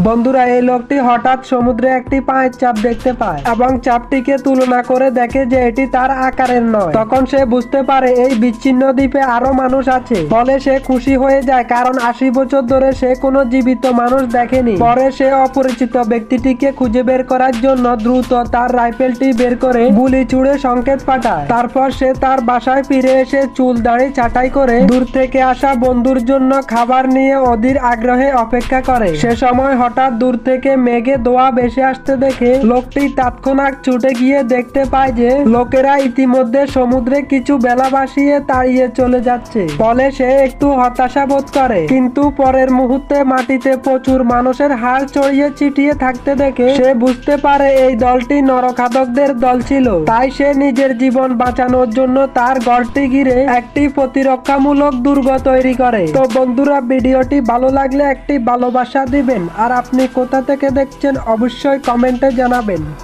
বন্ধুরা, এই লোকটি হঠাৎ সমুদ্রে একটি পায়ের চাপ দেখতে পায় এবং চাপটিকে তুলনা করে দেখে যে এটি তার আকারের নয়। তখন সে বুঝতে পারে এই বিচ্ছিন্ন দ্বীপে আরো মানুষ আছে। ফলে সে খুশি হয়ে যায়, কারণ 80 বছর ধরে সে কোনো জীবিত মানুষ দেখেনি। পরে সে অপরিচিত ব্যক্তিটিকে খুঁজে বের করার জন্য দ্রুত তার রাইফেলটি বের করে গুলি ছুড়ে সংকেত পাঠায়। তারপর সে তার বাসায় ফিরে এসে চুল দাড়ি ছাঁটাই করে দূর থেকে আসা বন্ধুর জন্য খাবার নিয়ে অধীর আগ্রহে অপেক্ষা করে। সে সময় হঠাৎ দূর থেকে মেঘে ধোঁয়া ভেসে আসতে দেখে লোকটি তৎক্ষণাৎ ছুটে গিয়ে দেখতে পায় যে লোকেরা ইতিমধ্যে সমুদ্রে কিছু বেলা ভাসিয়ে তাড়িয়ে চলে যাচ্ছে। ফলে সে একটু হতাশা বোধ করে, কিন্তু পরের মুহূর্তে মাটিতে প্রচুর মানুষের হাড় ছড়িয়ে ছিটিয়ে থাকতে দেখে সে বুঝতে পারে এই দলটি নরখাদকদের দল ছিল। তাই সে নিজের জীবন বাঁচানোর জন্য তার ঘরটি ঘিরে একটি প্রতিরক্ষামূলক দুর্গ তৈরি করে। তো বন্ধুরা, ভিডিওটি ভালো লাগলে একটি ভালোবাসা দিবেন, আর আপনি কোথা থেকে দেখছেন অবশ্যই কমেন্টে জানাবেন।